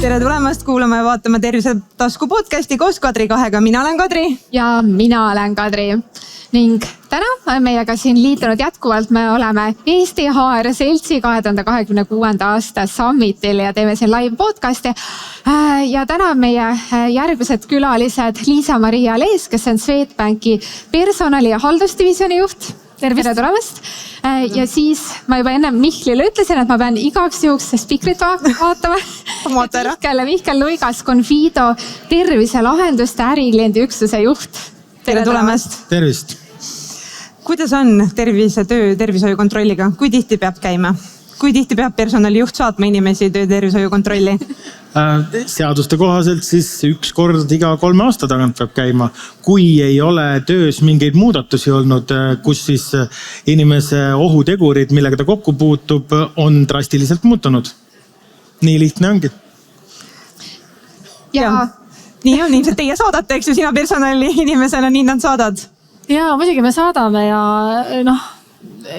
Tere tulemast kuulama ja vaatama Tervise Tasku podcasti koos Kadri Kahega. Mina olen Kadri. Ja mina olen Kadri. Ning täna on meiega siin liitunud jätkuvalt. Me oleme Eesti HR Seltsi 2026. aasta summitil ja teeme siin live podcasti. Ja täna on meie järgmised külalised Liisa-Maria Lees, kes on Swedbanki personali- ja haldusdivisjoni juht. Tere tulemast. Ja siis ma juba enne Mihklile ütlesin, et ma pean igaks juhuks spikrit vaatama. Mihkel Luigas, Confido terviselahenduste ärikliendi üksuse juht. Tere tulemast. Tervist. Kuidas on tervisetöö tervishoiukontrolliga? Kui tihti peab käima? Kui tihti peab personalijuht saatma inimesi töö tervishoiukontrolli? Seaduste kohaselt siis 1 kord iga 3 aasta tagant peab käima. Kui ei ole töös mingeid muudatusi olnud, kus siis inimese ohutegurid, millega ta kokku puutub, on drastiliselt muutunud. Nii lihtne ongi. Ja nii on, ilmselt teie saadate, eks ju, sina personali inimesena, nii nad saadad? Ja muidugi me saadame ja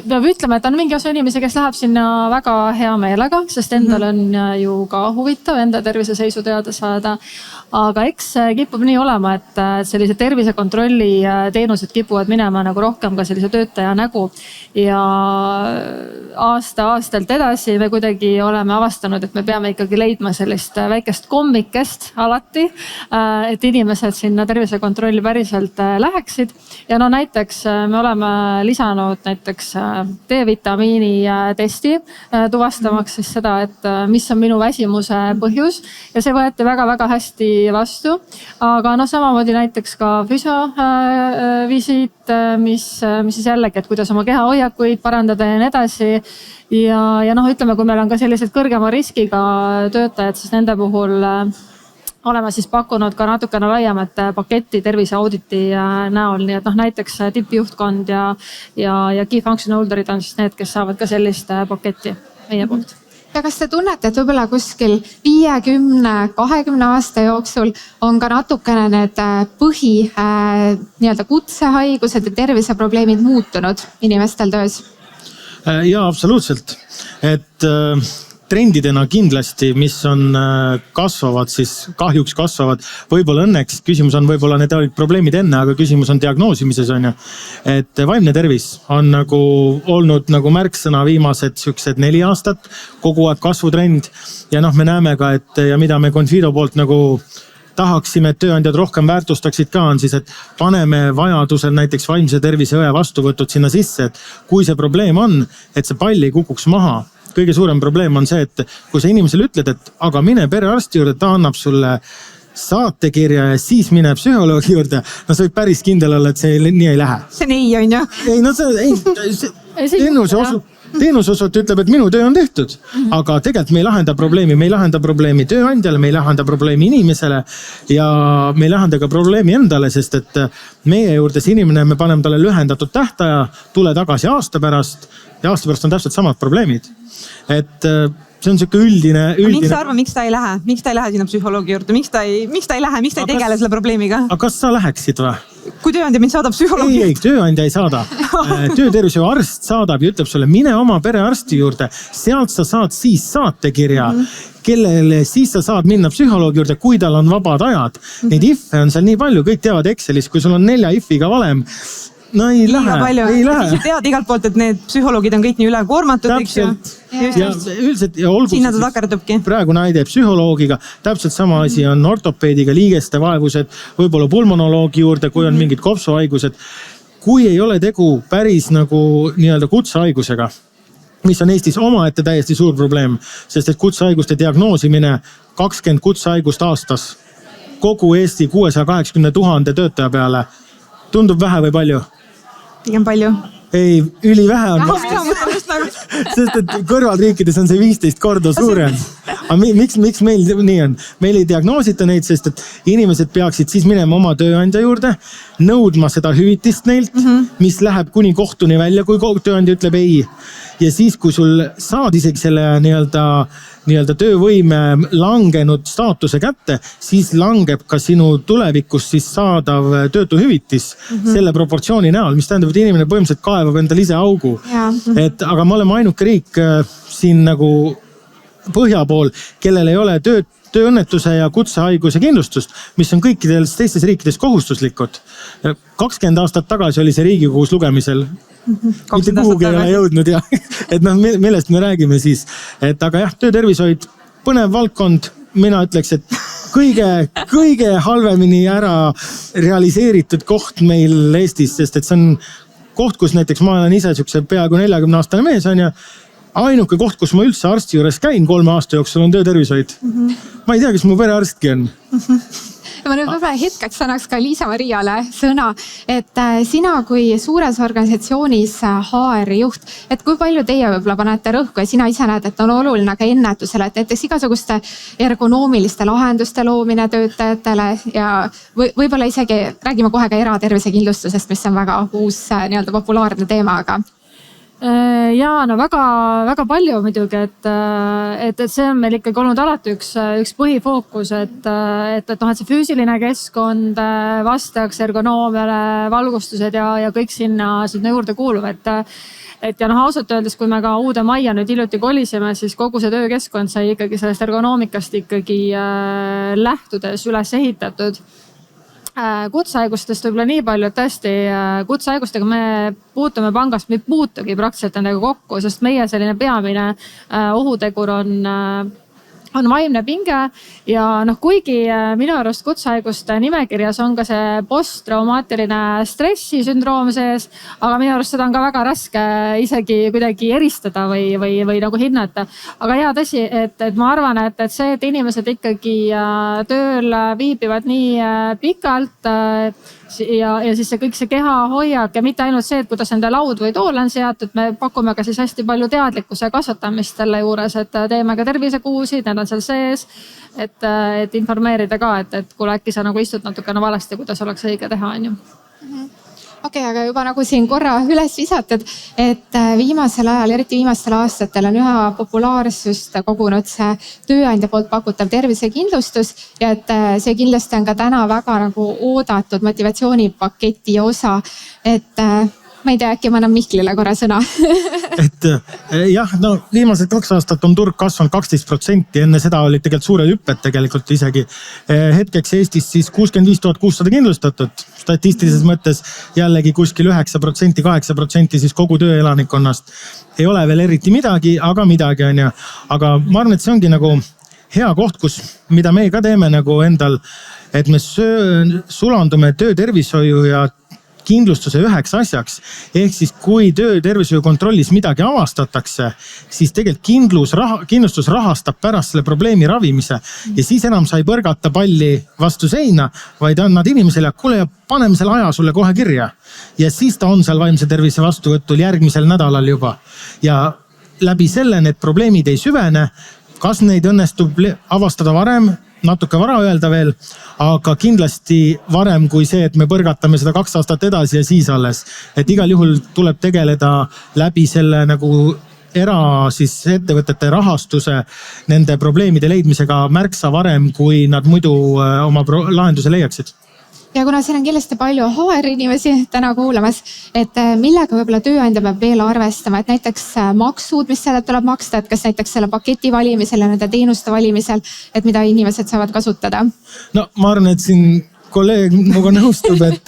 peab ütlema, et on mingi osa inimesi, kes läheb sinna väga hea meelega, sest endal on ju ka huvitav enda terviseseisu teada saada. Aga eks kipub nii olema, et sellise tervisekontrolli teenused kipuvad minema nagu rohkem ka sellise töötaja nägu. Ja aastalt edasi me kuidagi oleme avastanud, et me peame ikkagi leidma sellist väikest kommikest alati, et inimesed sinna tervisekontrolli päriselt läheksid. Ja näiteks me oleme lisanud näiteks D-vitamiini testi, tuvastamaks siis seda, et mis on minu väsimuse põhjus. Ja see võeti väga-väga hästi vastu. Aga samamoodi näiteks ka füsiovisiit, mis siis jällegi, et kuidas oma kehahoiakuid parandada ja nii edasi. Ja ütleme, kui meil on ka sellised kõrgema riskiga töötajad, siis nende puhul oleme siis pakkunud ka natukene laiemat paketti terviseauditi näol. Nii et näiteks tippjuhtkond ja key function holderid on siis need, kes saavad ka sellist paketti meie poolt. Ja kas te tunnete, et võib-olla kuskil 50-20 aasta jooksul on ka natukene need kutsehaigused ja terviseprobleemid muutunud inimestel töös? Ja absoluutselt. Et trendidena kindlasti, mis on kasvavad, siis kahjuks kasvavad. Võib-olla õnneks, küsimus on võib-olla need olid probleemid enne, aga küsimus on diagnoosimises on ju. Et vaimne tervis on nagu olnud nagu märksõna viimased 4 aastat, kogu aeg kasvutrend. Ja me näeme ka, et ja mida me Confido poolt nagu tahaksime, et tööandjad rohkem väärtustaksid ka on siis, et paneme vajadusel näiteks vaimse tervise õe vastuvõtud sinna sisse, et kui see probleem on, et see pall ei kukuks maha. Kõige suurem probleem on see, et kui sa inimesele ütled, et aga mine perearsti juurde, ta annab sulle saatekirja ja siis mine psühholoogi juurde. See võib päris kindel olla, et see nii ei lähe. See nii on ju. Teenusosut ütleb, et minu töö on tehtud. Aga tegelikult me ei lahenda probleemi tööandjale, me ei lahenda probleemi inimesele ja me ei lahenda ka probleemi endale, sest et meie juurde see inimene, me paneme talle lühendatud tähtaja, tule tagasi aasta pärast ja aasta pärast on täpselt samad probleemid. Et see on siuke üldine. Miks sa arva, miks ta ei lähe? Miks ta ei lähe sinna psühholoogi juurde? Miks ta ei lähe? Miks ta ei tegele selle probleemiga? Aga kas sa läheksid või? Kui tööandja mind saadab psühholoogi? Ei, tööandja ei saada. Töötervishoiuarst saadab ja ütleb sulle, mine oma perearsti juurde. Sealt sa saad siis saatekirja, kellele siis sa saad minna psühholoogi juurde, kui tal on vabad ajad. Neid if'e on seal nii palju, kõik teavad Excelis, kui sul on 4 if'iga valem. Ei lähe. Siis tead igalt poolt, et need psühholoogid on kõik nii ülekoormatud. Täpselt. Ja üldiselt ja olgu sinna ta takerdubki. Praegu näide psühholoogiga. Täpselt sama asi on ortopeediga, liigeste vaevused, võib-olla pulmonoloogi juurde, kui on mingid kopsuhaigused. Kui ei ole tegu päris nagu nii-öelda kutsehaigusega, mis on Eestis omaette täiesti suur probleem, sest et kutsehaiguste diagnoosimine 20 kutsehaigust aastas kogu Eesti 680 000 töötaja peale tundub vähe või palju? Pigem palju. Ei, ülivähe on. Sest et kõrvalriikides on see 15 korda suurem. Aga miks meil nii on? Meil ei diagnoosita neid, sest et inimesed peaksid siis minema oma tööandja juurde, nõudma seda hüvitist neilt, mis läheb kuni kohtuni välja, kui tööandja ütleb ei. Ja siis, kui sul saad isegi selle nii-öelda töövõime langenud staatuse kätte, siis langeb ka sinu tulevikus siis saadav töötuhüvitis selle proportsiooni näol, mis tähendab, et inimene põhimõtteliselt kaevab endale ise augu. Aga me oleme ainuke riik siin nagu põhja pool, kellel ei ole tööõnnetuse ja kutsehaiguse kindlustust, mis on kõikides teistes riikides kohustuslikud. 20 aastat tagasi oli see Riigikogus lugemisel. Mitte kuhugi ei ole jõudnud ja et noh, millest me räägime siis. Et aga jah, töötervishoid, põnev valdkond, mina ütleks, et kõige halvemini ära realiseeritud koht meil Eestis, sest et see on koht, kus näiteks ma olen ise siukse peaaegu 40-aastane mees on ja ainuke koht, kus ma üldse arsti juures käin 3 aasta jooksul on töötervishoid. Ma ei tea, kes mu perearstki on. Ma nüüd võib-olla hetkeks annaks ka Liisa-Mariale sõna, et sina kui suures organisatsioonis HR juht, et kui palju teie võib-olla panete rõhku ja sina ise näed, et on oluline ka ennetusele, et näiteks igasuguste ergonoomiliste lahenduste loomine töötajatele ja võib-olla isegi räägime kohe ka eratervisekindlustusest, mis on väga uus nii-öelda populaarne teema, aga ja no väga palju muidugi, et see on meil ikkagi olnud alati üks põhifookus, et see füüsiline keskkond vastaks ergonoomiale, valgustused ja kõik sinna juurde kuuluv, et ja ausalt öeldes, kui me ka uude majja nüüd hiljuti kolisime, siis kogu see töökeskkond sai ikkagi sellest ergonoomikast ikkagi lähtudes üles ehitatud. Kutsehaigustest võib-olla nii palju, et tõesti kutsehaigustega me puutume pangast, me ei puutugi praktiliselt nendega kokku, sest meie selline peamine ohutegur on vaimne pinge ja kuigi minu arust kutsehaiguste nimekirjas on ka see posttraumaatiline stressisündroom sees, aga minu arust seda on ka väga raske isegi kuidagi eristada või nagu hinnata. Aga ja tõsi, et ma arvan, et see, et inimesed ikkagi tööl viibivad nii pikalt ja siis kõik see kehahoiak ja mitte ainult see, et kuidas enda laud või tool on seatud, me pakume ka siis hästi palju teadlikkuse kasvatamist selle juures, et teeme ka tervisekuusid, need on seal sees, et informeerida ka, et kuule äkki sa nagu istud natukene valesti, kuidas oleks õige teha, on ju. Okei, aga juba nagu siin korra üles visatud, et viimasel ajal, eriti viimastel aastatel on üha populaarsust kogunud see tööandja poolt pakutav tervisekindlustus ja et see kindlasti on ka täna väga nagu oodatud motivatsioonipaketi osa, et ma ei tea, äkki ma annan Mihklile korra sõna. Et jah, no viimased 2 aastat on turg kasvanud 12%, enne seda olid tegelikult suured hüpped tegelikult isegi. Hetkeks Eestis siis 65 600 kindlustatud, statistilises mõttes jällegi kuskil 9%, 8% siis kogu tööelanikkonnast. Ei ole veel eriti midagi, aga midagi on ja. Aga ma arvan, et see ongi nagu hea koht, kus, mida me ka teeme nagu endal, et me sulandume töötervishoiu ja kindlustuse üheks asjaks. Ehk siis kui töötervishoiu kontrollis midagi avastatakse, siis tegelikult kindlustus rahastab pärast selle probleemi ravimise. Ja siis enam sai põrgata palli vastu seina, vaid annad inimesele, kuule, paneme selle aja sulle kohe kirja. Ja siis ta on seal vaimse tervise vastuvõtul järgmisel nädalal juba. Ja läbi selle need probleemid ei süvene. Kas neid õnnestub avastada varem? Natuke vara öelda veel, aga kindlasti varem kui see, et me põrgatame seda 2 aastat edasi ja siis alles. Et igal juhul tuleb tegeleda läbi selle nagu siis ettevõtete rahastuse nende probleemide leidmisega märksa varem, kui nad muidu oma lahenduse leiaksid. Ja kuna siin on kindlasti palju HR inimesi täna kuulamas, et millega võib-olla tööandja peab veel arvestama, et näiteks maksud, mis selle tuleb maksta, et kas näiteks selle paketi valimisel ja nende teenuste valimisel, et mida inimesed saavad kasutada? No ma arvan, et siin kolleeg minuga nõustub, et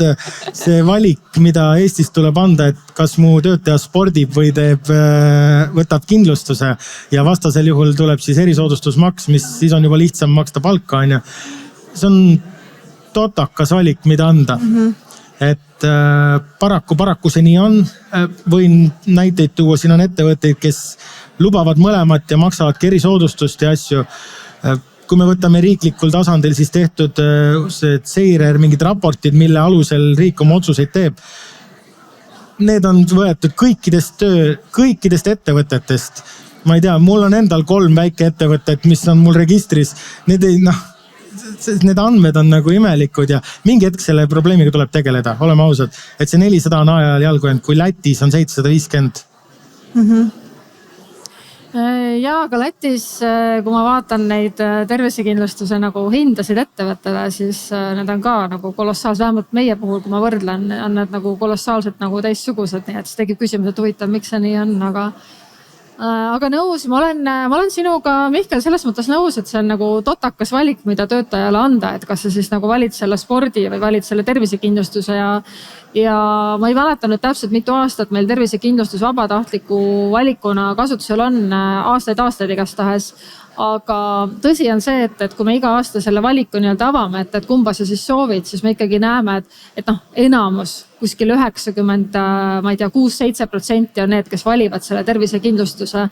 see valik, mida Eestis tuleb anda, et kas mu töötaja spordib või võtab kindlustuse ja vastasel juhul tuleb siis erisoodustusmaks, mis siis on juba lihtsam maksta palka. See on totakas valik, mida anda. Et paraku see nii on. Võin näiteid tuua, siin on ettevõtteid, kes lubavad mõlemat ja maksavad erisoodustust ja asju. Kui me võtame riiklikul tasandil siis tehtud seire, mingid raportid, mille alusel riik oma otsuseid teeb. Need on võetud kõikidest ettevõtetest. Ma ei tea, mul on endal 3 väike ettevõtet, mis on mul registris. Need andmed on nagu imelikud ja mingi hetk selle probleemiga tuleb tegeleda, oleme ausad. Et see 400 on ajal jalgu end, kui Lätis on 750. Ja aga Lätis, kui ma vaatan neid tervisekindlustuse nagu hindasid ettevõttele, siis need on ka nagu kolossaalselt, vähemalt meie puhul, kui ma võrdlen, on need nagu kolossaalselt nagu teistsugused. Nii et siis tekib küsimus, et huvitav, miks see nii on, aga nõus, ma olen sinuga, Mihkel, selles mõttes nõus, et see on nagu totakas valik, mida töötajale anda, et kas sa siis nagu valid selle spordi või valid selle tervisekindlustuse ja ma ei mäleta nüüd täpselt mitu aastat meil tervisekindlustus vabatahtliku valikuna kasutusel on, aastaid igastahes. Aga tõsi on see, et kui me iga aasta selle valiku nii-öelda avame, et kumba sa siis soovid, siis me ikkagi näeme, et enamus kuskil 90, ma ei tea, 6-7% on need, kes valivad selle tervisekindlustuse.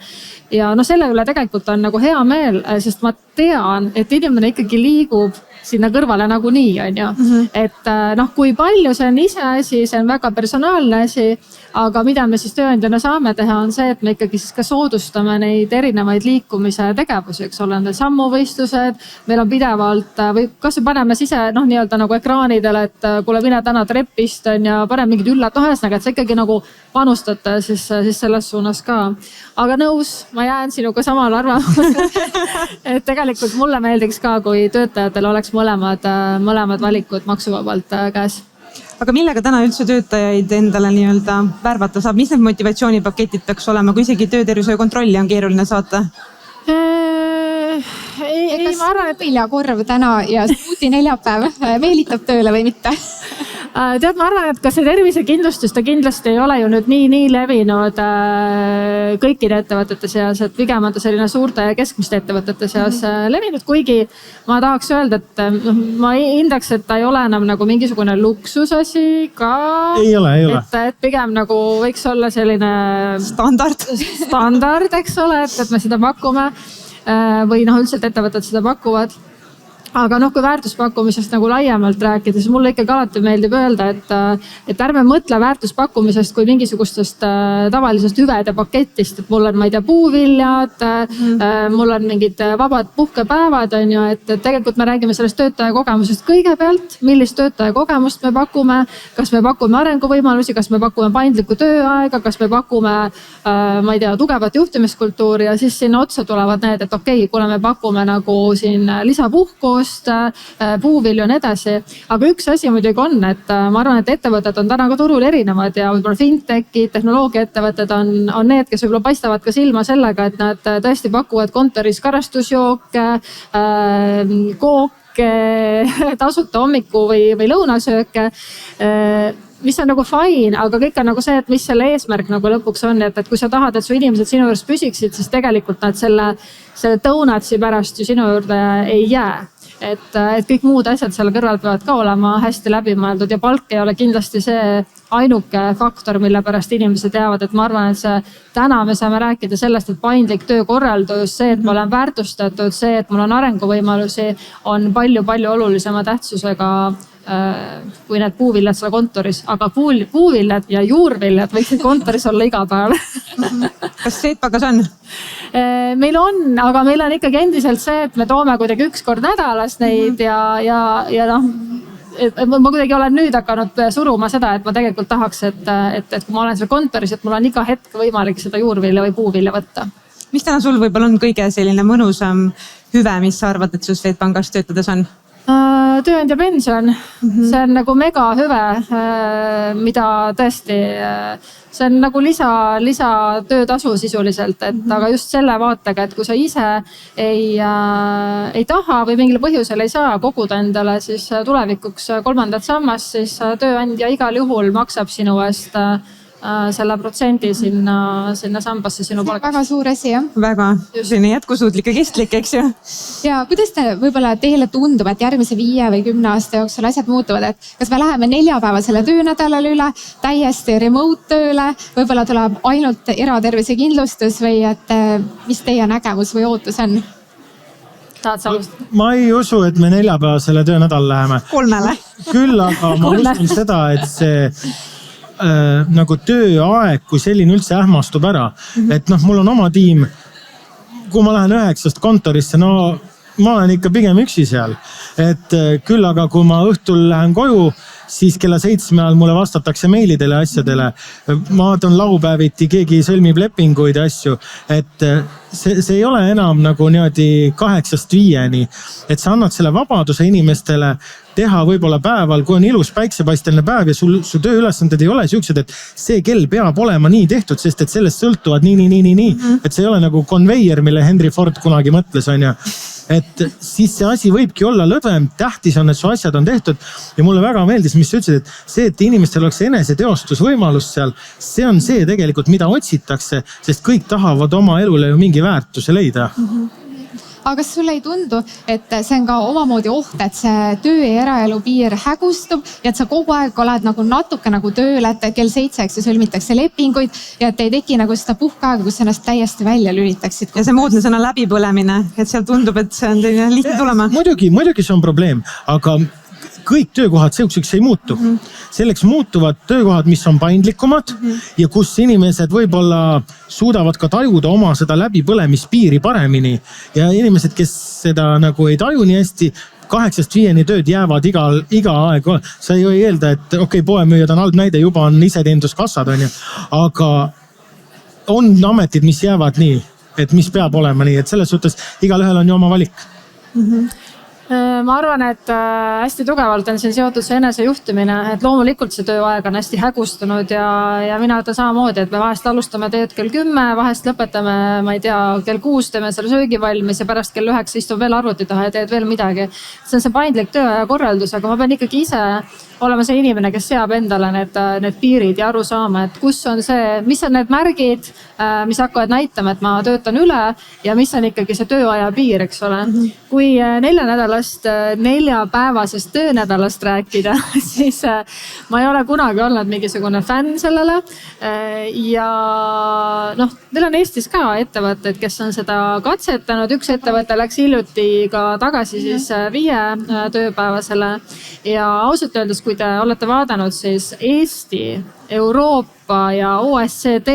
Ja selle üle tegelikult on nagu hea meel, sest ma tean, et inimene ikkagi liigub sinna kõrvale nagunii, on ju. Et kui palju see on ise asi, see on väga personaalne asi, aga mida me siis tööandjana saame teha, on see, et me ikkagi siis ka soodustame neid erinevaid liikumise tegevusi, eks ole, need sammuvõistlused, meil on pidevalt või kas me paneme ise nii-öelda nagu ekraanidele, et kuule, mine täna trepist on ja paneme mingid üllad, ühesõnaga, et sa ikkagi nagu panustate siis selles suunas ka. Aga nõus, ma jään sinuga samal arvamusel, et tegelikult mulle meeldiks ka, kui töötajatel oleks mõlemad valikud maksuvabalt käes. Aga millega täna üldse töötajaid endale nii-öelda värvata saab? Mis need motivatsioonipaketid peaks olema, kui isegi töötervishoiu kontrolli on keeruline saata? Kas viljakorv täna ja smuuti neljapäev meelitab tööle või mitte? Tead, ma arvan, et ka see tervisekindlustus, ta kindlasti ei ole ju nüüd nii levinud kõikide ettevõtete seas, et pigem on ta selline suurte ja keskmiste ettevõtete seas levinud, kuigi ma tahaks öelda, et ma hindaks, et ta ei ole enam nagu mingisugune luksusasi ka. Ei ole. Et pigem nagu võiks olla selline standard, eks ole, et me seda pakume või üldse ettevõtted seda pakuvad. Aga kui väärtuspakkumisest nagu laiemalt rääkida, siis mulle ikkagi alati meeldib öelda, et ärme mõtle väärtuspakkumisest kui mingisugustest tavalisest hüvede paketist, et mul on, ma ei tea, puuviljad, mul on mingid vabad puhkepäevad, on ju, et tegelikult me räägime sellest töötaja kogemusest kõigepealt, millist töötaja kogemust me pakume, kas me pakume arenguvõimalusi, kas me pakume paindlikku tööaega, kas me pakume, ma ei tea, tugevat juhtimiskultuuri ja siis sinna otsa tulevad need, et okei, kuna me pakume nagu siin lisapuhkust, puuvilju ja nii edasi. Aga üks asi muidugi on, et ma arvan, et ettevõtted on täna ka turul erinevad ja võib-olla fintechid, tehnoloogiaettevõtted on need, kes võib-olla paistavad ka silma sellega, et nad tõesti pakuvad kontoris karastusjooke, kooke, tasuta hommiku või lõunasööke, mis on nagu fine, aga kõik on nagu see, et mis selle eesmärk nagu lõpuks on, et kui sa tahad, et su inimesed sinu juures püsiksid, siis tegelikult nad selle donutsi pärast ju sinu juurde ei jää. Et kõik muud asjad seal kõrval peavad ka olema hästi läbimõeldud ja palk ei ole kindlasti see ainuke faktor, mille pärast inimesed jäävad, et ma arvan, et täna me saame rääkida sellest, et paindlik töökorraldus, see, et ma olen väärtustatud, see, et mul on arenguvõimalusi, on palju-palju olulisema tähtsusega kui need puuviljad seal kontoris, aga puuviljad ja juurviljad võiksid kontoris olla iga päev. Kas Swedbankis on? Meil on, aga meil on ikkagi endiselt see, et me toome kuidagi üks kord nädalas neid ja ma kuidagi olen nüüd hakanud suruma seda, et ma tegelikult tahaks, et kui ma olen seal kontoris, et mul on iga hetk võimalik seda juurvilja või puuvilja võtta. Mis täna sul võib-olla on kõige selline mõnusam hüve, mis sa arvad, et sul Swedbankis töötades on? Tööandja pension, see on nagu mega hüve, mida tõesti, see on nagu lisa töötasu sisuliselt, et aga just selle vaatega, et kui sa ise ei taha või mingil põhjusel ei saa koguda endale siis tulevikuks kolmandat sammast, siis tööandja igal juhul maksab sinu eest selle protsendi sinna sambasse sinu palgast. Väga suur asi, jah. Väga, selline jätkusuutlik ja kestlik, eks ju. Ja kuidas võib-olla teile tundub, et järgmise 5 või 10 aasta jooksul asjad muutuvad, et kas me läheme 4-päevasele töönädalale üle, täiesti remote tööle, võib-olla tuleb ainult eratervisekindlustus või et mis teie nägemus või ootus on? Ma ei usu, et me 4-päevasele töönädal läheme. 3-le. Küll aga ma usun seda, et see nagu tööaeg, kui selline üldse ähmastub ära. Et mul on oma tiim, kui ma lähen 9 kontorisse, ma olen ikka pigem üksi seal. Et küll aga kui ma õhtul lähen koju siis kella 7 ajal mulle vastatakse meilidele asjadele. Ma vaatan laupäeviti, keegi sõlmib lepinguid ja asju, et see ei ole enam nagu niimoodi 8-5, et sa annad selle vabaduse inimestele teha võib-olla päeval, kui on ilus päiksepaisteline päev ja su tööülesanded ei ole siuksed, et see kell peab olema nii tehtud, sest et sellest sõltuvad nii. Et see ei ole nagu konveier, mille Henry Ford kunagi mõtles, on ju. Et siis see asi võibki olla lõdvem, tähtis on, et su asjad on tehtud. Ja mulle väga meeldis, mis sa ütlesid, et see, et inimestel oleks eneseteostusvõimalus seal, see on see tegelikult, mida otsitakse, sest kõik tahavad oma elule ju mingi väärtuse leida. Aga kas sulle ei tundu, et see on ka omamoodi oht, et see töö ja eraelu piir hägustub ja et sa kogu aeg oled nagu natuke nagu tööl, et kell 7 sõlmitakse lepinguid ja et ei teki nagu seda puhkeaega, kus ennast täiesti välja lülitaksid. Ja see moodne sõna läbipõlemine, et seal tundub, et see on lihtne tulema. Muidugi see on probleem, aga kõik töökohad seokseks ei muutu. Selleks muutuvad töökohad, mis on paindlikumad ja kus inimesed võib-olla suudavad ka tajuda oma seda läbipõlemispiiri paremini. Ja inimesed, kes seda nagu ei taju nii hästi, 8-5 tööd jäävad iga aeg. Sa ei eelda, et poemüüjad on halb näide, juba on iseteeninduskassad, on ju. Aga on ametid, mis jäävad nii, et mis peab olema nii, et selles suhtes igalühel on ju oma valik. Ma arvan, et hästi tugevalt on siin seotud see enesejuhtimine, et loomulikult see tööaeg on hästi hägustunud ja mina ütlen samamoodi, et me vahest alustame tööd kell 10, vahest lõpetame, ma ei tea, kell 6 teeme selle söögi valmis ja pärast kell 9 istub veel arvuti taha ja teed veel midagi. See on see paindlik tööaja korraldus, aga ma pean ikkagi ise olema see inimene, kes seab endale need piirid ja aru saama, et kus on see, mis on need märgid, mis hakkavad näitama, et ma töötan üle ja mis on ikkagi see tööaja piir, eks ole. Kui 4-päevasest töönädalast rääkida, siis ma ei ole kunagi olnud mingisugune fänn sellele. Ja meil on Eestis ka ettevõtteid, kes on seda katsetanud. Üks ettevõte läks hiljuti ka tagasi siis 5 tööpäevasele ja ausalt öeldes, kui te olete vaadanud, siis Eesti, Euroopa ja OECD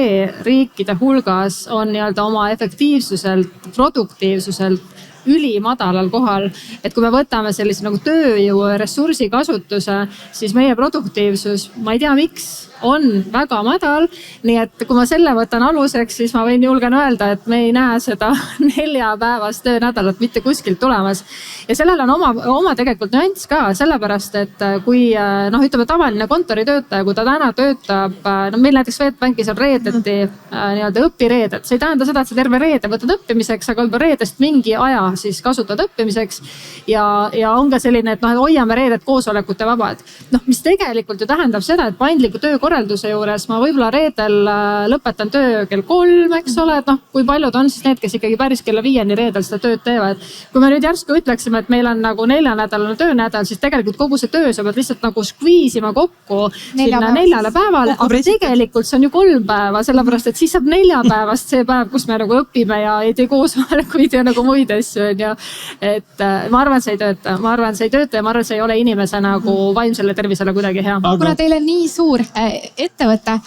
riikide hulgas on nii-öelda oma efektiivsuselt, produktiivsuselt ülimadalal kohal, et kui me võtame sellise nagu tööjõu ressursi kasutuse, siis meie produktiivsus, ma ei tea miks, on väga madal. Nii et kui ma selle võtan aluseks, siis ma võin julgen öelda, et me ei näe seda 4-päevast töönädalat mitte kuskilt tulemas. Ja sellel on oma tegelikult nüanss ka, sellepärast, et kui ütleme tavaline kontoritöötaja, kui ta täna töötab, meil näiteks Swedbankis on reedeti nii-öelda õpireeded. See ei tähenda seda, et sa terve reede võtad õppimiseks, aga juba reedest mingi aja siis kasutad õppimiseks ja on ka selline, et hoiame reedet koosolekute vabad. Mis tegelikult ju tähendab seda, et paindliku töökorralduse juures ma võib-olla reedel lõpetan töö kell 3, eks ole, et kui paljud on siis need, kes ikkagi päris kella 5 reedel seda tööd teevad. Kui me nüüd järsku ütleksime, et meil on nagu 4-nädalane töönädal, siis tegelikult kogu see töö sa pead lihtsalt nagu skviisima kokku 4 päevale, aga tegelikult see on ju 3 päeva, sellepärast et siis saab 4 päevast see päev, kus me nagu õpime ja ei tee koosolekuid ja nagu muid asju. Et ma arvan, see ei tööta. Ma arvan, see ei tööta ja ma arvan, see ei ole inimese nagu vaimsele tervisele kuidagi hea. Kuna teil on nii suur ettevõte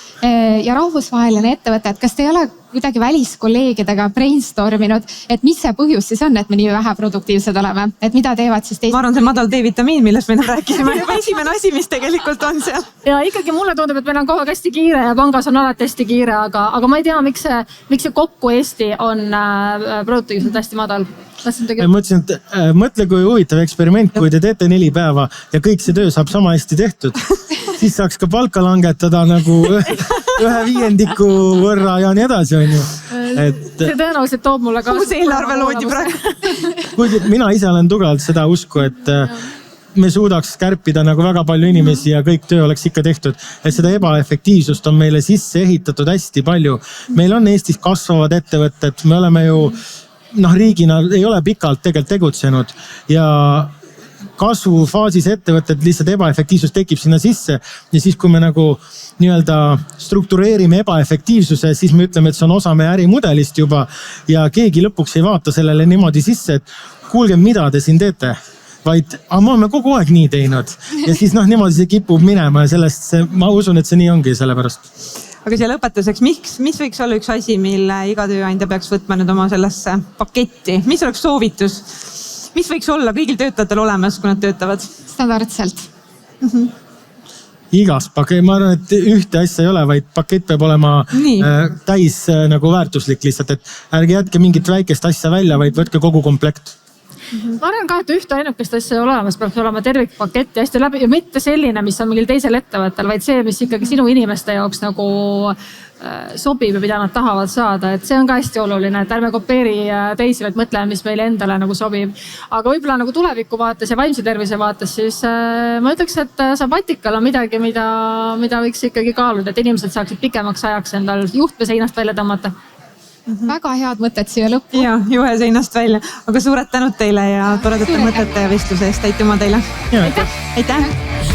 ja rahvusvaheline ettevõte, et kas te ei ole kuidagi väliskolleegidega brainstorminud, et mis see põhjus siis on, et me nii vähe produktiivsed oleme, et mida teevad siis teised? Ma arvan, see madal D-vitamiin, millest me rääkisime, juba esimene asi, mis tegelikult on seal. Ja ikkagi mulle tundub, et meil on kogu aeg hästi kiire ja pangas on alati hästi kiire, aga ma ei tea, miks see kokku Eesti on produktiivselt hästi madal. Ma mõtlesin, et mõtle, kui huvitav eksperiment, kui te teete 4 päeva ja kõik see töö saab sama hästi tehtud, siis saaks ka palka langetada nagu 1/5 võrra ja nii edasi, on ju. See tõenäoliselt toob mulle ka... Uus eelarve loodi praegu. Kuigi mina ise olen tugevalt seda usku, et me suudaks kärpida nagu väga palju inimesi ja kõik töö oleks ikka tehtud. Et seda ebaefektiivsust on meile sisse ehitatud hästi palju. Meil on Eestis kasvavad ettevõtted, me oleme ju riigina ei ole pikalt tegelikult tegutsenud ja kasvufaasis ettevõtted lihtsalt ebaefektiivsus tekib sinna sisse ja siis, kui me nagu nii-öelda struktureerime ebaefektiivsuse, siis me ütleme, et see on osa meie ärimudelist juba ja keegi lõpuks ei vaata sellele niimoodi sisse, et kuulge, mida te siin teete, vaid me oleme kogu aeg nii teinud ja siis niimoodi see kipub minema ja sellest ma usun, et see nii ongi sellepärast. Aga siia lõpetuseks, mis võiks olla üks asi, mille iga tööandja peaks võtma nüüd oma sellesse paketti? Mis oleks soovitus? Mis võiks olla kõigil töötajatel olemas, kui nad töötavad? Standardselt. igas pakett, ma arvan, et ühte asja ei ole, vaid pakett peab olema täis nagu väärtuslik lihtsalt, et ärge jätke mingit väikest asja välja, vaid võtke kogu komplekt. Ma arvan ka, et ühte ainukest asja olemas peaks olema tervikpakett ja hästi läbi ja mitte selline, mis on mingil teisel ettevõttel, vaid see, mis ikkagi sinu inimeste jaoks nagu sobib ja mida nad tahavad saada, et see on ka hästi oluline, et ärme kopeeri teisi, vaid mõtleme, mis meile endale nagu sobib. Aga võib-olla nagu tuleviku vaates ja vaimse tervise vaates, siis ma ütleks, et Sabbatikal on midagi, mida võiks ikkagi kaaluda, et inimesed saaksid pikemaks ajaks endal juhtme seinast välja tõmmata. Väga head mõtted siia lõppu. Ja juhe seinast välja, aga suured tänud teile ja toredate mõtete ja vestluse eest. Aitüma teile. Aitäh. Aitäh.